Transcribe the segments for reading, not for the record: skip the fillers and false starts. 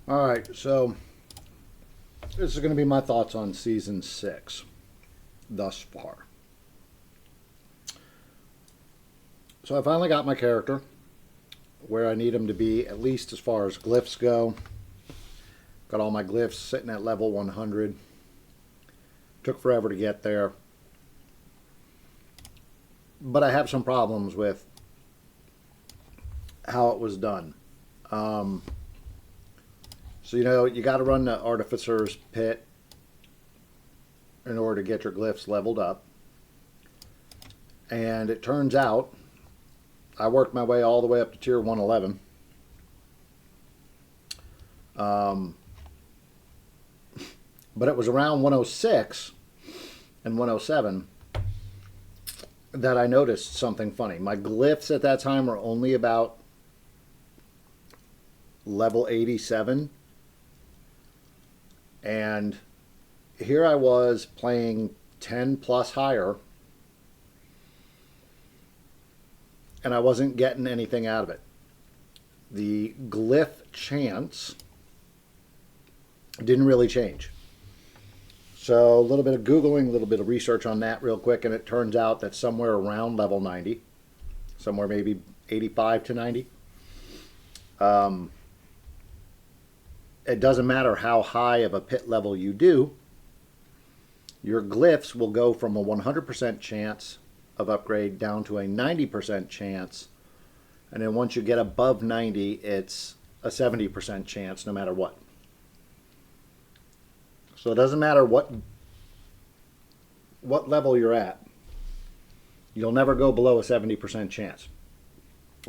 All right, so this is going to be my thoughts on Season 6 thus far. So I finally got my character where I need him to be, at least as far as glyphs go. Got all my glyphs sitting at level 100. Took forever to get there. But I have some problems with how it was done. So, you got to run the Artificer's Pit in order to get your glyphs leveled up. And it turns out I worked my way all the way up to tier 111. But it was around 106 and 107 that I noticed something funny. My glyphs at that time were only about level 87. And here I was playing 10 plus higher, and I wasn't getting anything out of it. The glyph chance didn't really change. So a little bit of Googling, a little bit of research on that real quick, and it turns out that somewhere around level 90, somewhere maybe 85 to 90, it doesn't matter how high of a pit level you do, your glyphs will go from a 100% chance of upgrade down to a 90% chance. And then once you get above 90, it's a 70% chance no matter what. So it doesn't matter what level you're at. You'll never go below a 70% chance.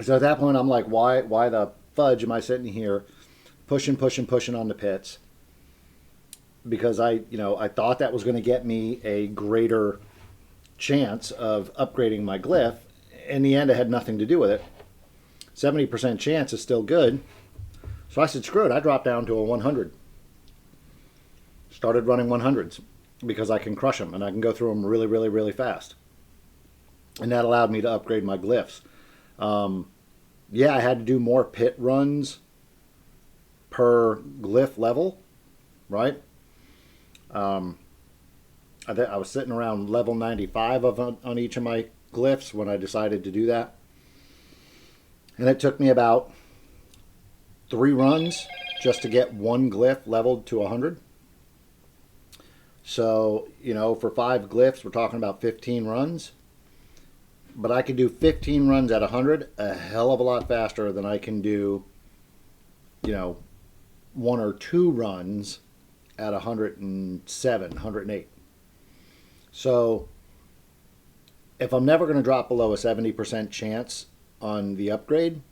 So at that point, I'm like, why the fudge am I sitting here pushing on the pits? Because I thought that was going to get me a greater chance of upgrading my glyph. In the end, it had nothing to do with it. 70% chance is still good. So I said, screw it. I dropped down to a 100. Started running 100s because I can crush them and I can go through them really, really, really fast. And that allowed me to upgrade my glyphs. Yeah, I had to do more pit runs per glyph level, right? I was sitting around level 95 on each of my glyphs when I decided to do that. And it took me about 3 runs just to get one glyph leveled to 100. So, for 5 glyphs, we're talking about 15 runs. But I can do 15 runs at 100 a hell of a lot faster than I can do, 1 or 2 runs at 107, 108. So if I'm never going to drop below a 70% chance on the upgrade,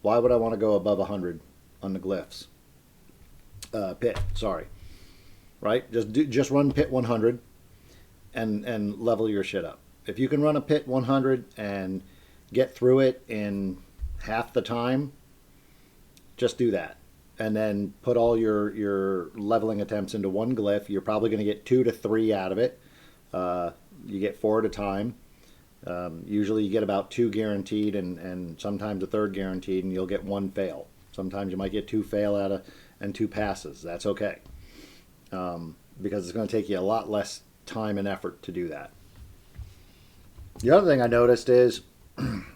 why would I want to go above 100 on the glyphs? Pit, sorry. Right? Just run pit 100 and level your shit up. If you can run a pit 100 and get through it in half the time, just do that. And then put all your leveling attempts into one glyph. You're probably going to get 2 to 3 out of it. You get 4 at a time. Usually you get about 2 guaranteed and sometimes a third guaranteed, and you'll get 1 fail. Sometimes you might get 2 fail and 2 passes. That's okay. Because it's going to take you a lot less time and effort to do that. The other thing I noticed is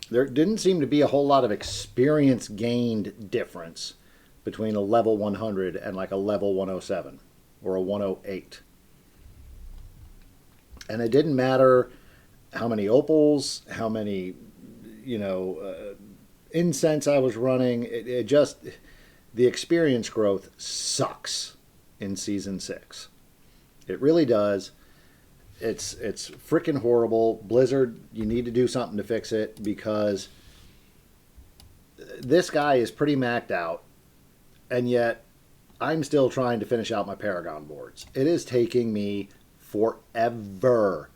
there didn't seem to be a whole lot of experience gained difference between a level 100 and like a level 107 or a 108. And it didn't matter how many opals, how many, incense I was running. It just, the experience growth sucks in Season 6. It really does. It's freaking horrible. Blizzard, you need to do something to fix it because this guy is pretty maxed out, and yet I'm still trying to finish out my Paragon boards. It is taking me forever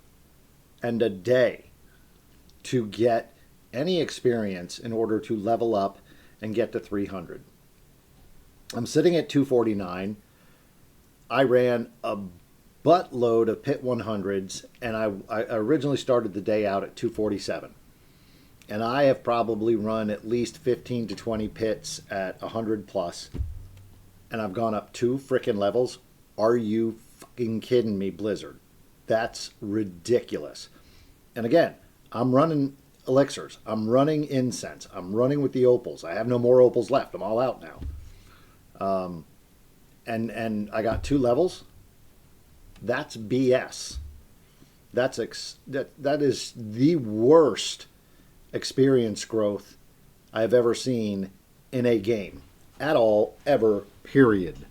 and a day to get any experience in order to level up and get to 300. I'm sitting at 249. I ran a buttload of pit 100s, and I originally started the day out at 247. And I have probably run at least 15 to 20 pits at 100 plus and I've gone up 2 frickin' levels. Are you fucking kidding me, Blizzard? That's ridiculous. And again, I'm running elixirs. I'm running incense. I'm running with the opals. I have no more opals left. I'm all out now. And I got 2 levels. That's BS. That is the worst experience growth I have ever seen in a game at all, ever. Period.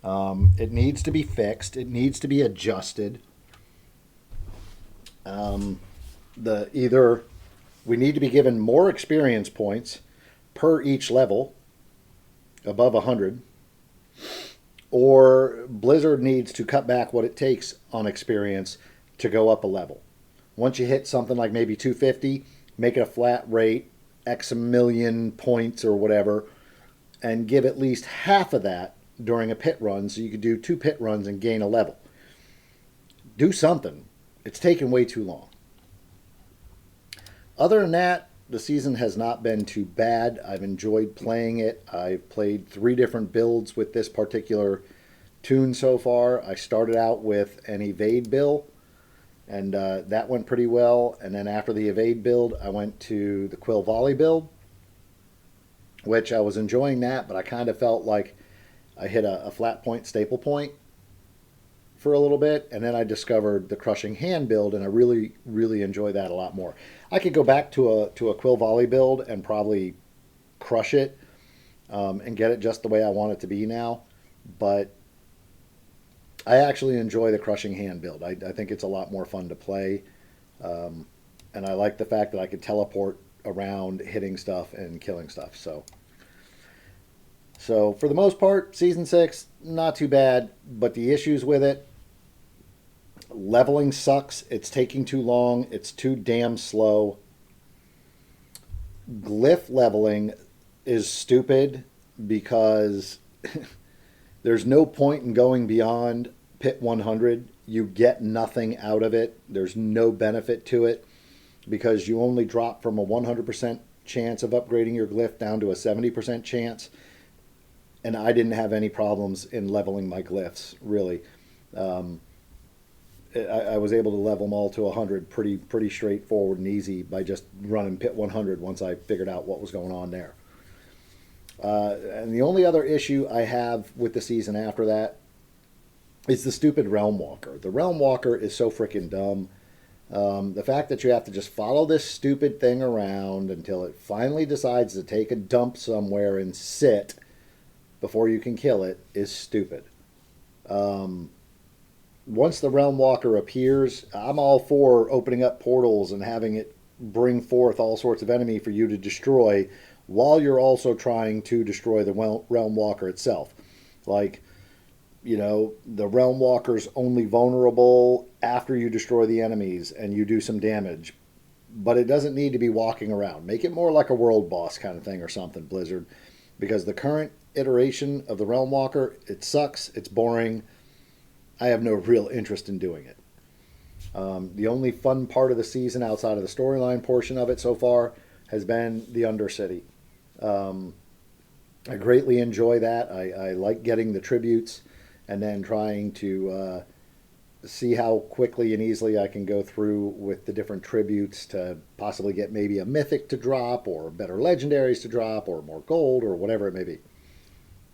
It needs to be fixed. It needs to be adjusted. The either we need to be given more experience points per each level above 100, or Blizzard needs to cut back what it takes on experience to go up a level. Once you hit something like maybe 250, make it a flat rate, X million points or whatever, and give at least half of that during a pit run so you could do 2 pit runs and gain a level. Do something. It's taken way too long. Other than that, the season has not been too bad. I've enjoyed playing it. I've played 3 different builds with this particular tune so far. I started out with an evade build, and that went pretty well. And then after the evade build, I went to the quill volley build, which I was enjoying that, but I kind of felt like I hit a flat point staple point for a little bit, and then I discovered the crushing hand build, and I really enjoy that a lot more. I could go back to a quill volley build and probably crush it and get it just the way I want it to be now, but I actually enjoy the crushing hand build. I think it's a lot more fun to play, and I like the fact that I could teleport around hitting stuff and killing stuff. So for the most part, Season 6, not too bad, but the issues with it, leveling sucks. It's taking too long. It's too damn slow. Glyph leveling is stupid because there's no point in going beyond Pit 100. You get nothing out of it. There's no benefit to it because you only drop from a 100% chance of upgrading your glyph down to a 70% chance. And I didn't have any problems in leveling my glyphs, really. I was able to level them all to 100 pretty straightforward and easy by just running Pit 100 once I figured out what was going on there. And the only other issue I have with the season after that is the stupid Realm Walker. The Realm Walker is so freaking dumb. The fact that you have to just follow this stupid thing around until it finally decides to take a dump somewhere and sit before you can kill it is stupid. Once the Realm Walker appears, I'm all for opening up portals and having it bring forth all sorts of enemy for you to destroy while you're also trying to destroy the Realm Walker itself. Like, the Realm Walker's only vulnerable after you destroy the enemies and you do some damage. But it doesn't need to be walking around. Make it more like a world boss kind of thing or something, Blizzard. Because the current iteration of the Realm Walker, it sucks, it's boring. I have no real interest in doing it. The only fun part of the season outside of the storyline portion of it so far has been the Undercity. I greatly enjoy that. I like getting the tributes and then trying to see how quickly and easily I can go through with the different tributes to possibly get maybe a mythic to drop or better legendaries to drop or more gold or whatever it may be.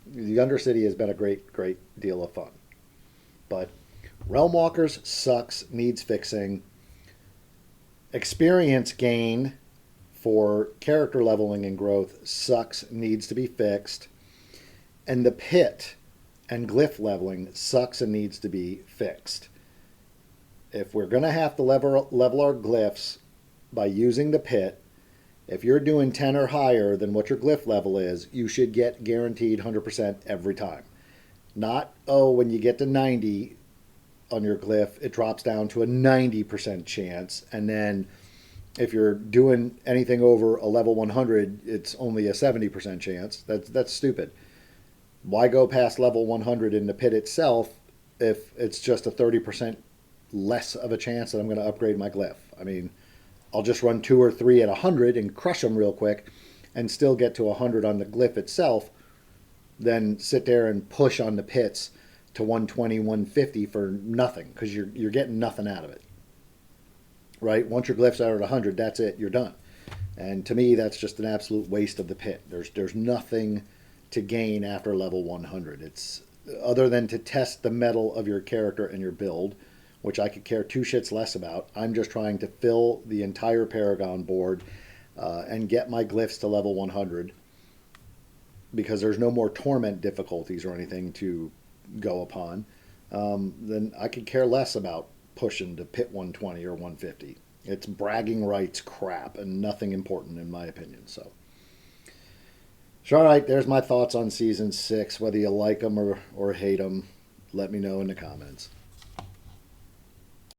The Undercity has been a great deal of fun. But Realm Walkers sucks, needs fixing. Experience gain for character leveling and growth sucks, needs to be fixed. And the pit and glyph leveling sucks and needs to be fixed. If we're going to have to level our glyphs by using the pit, if you're doing 10 or higher than what your glyph level is, you should get guaranteed 100% every time. Not, when you get to 90 on your glyph, it drops down to a 90% chance. And then if you're doing anything over a level 100, it's only a 70% chance. That's stupid. Why go past level 100 in the pit itself if it's just a 30% less of a chance that I'm going to upgrade my glyph? I mean, I'll just run 2 or 3 at 100 and crush them real quick and still get to 100 on the glyph itself than sit there and push on the pits to 120, 150 for nothing, because you're getting nothing out of it. Right? Once your glyphs are at 100, that's it. You're done. And to me, that's just an absolute waste of the pit. There's nothing to gain after level 100. It's other than to test the metal of your character and your build, which I could care two shits less about. I'm just trying to fill the entire Paragon board and get my glyphs to level 100, because there's no more torment difficulties or anything to go upon. Then I could care less about pushing to pit 120 or 150. It's bragging rights crap and nothing important in my opinion. So all right, there's my thoughts on season 6. Whether you like them or hate them, let me know in the comments.